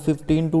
15 to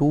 2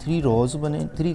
3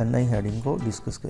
NI heading को discuss करें।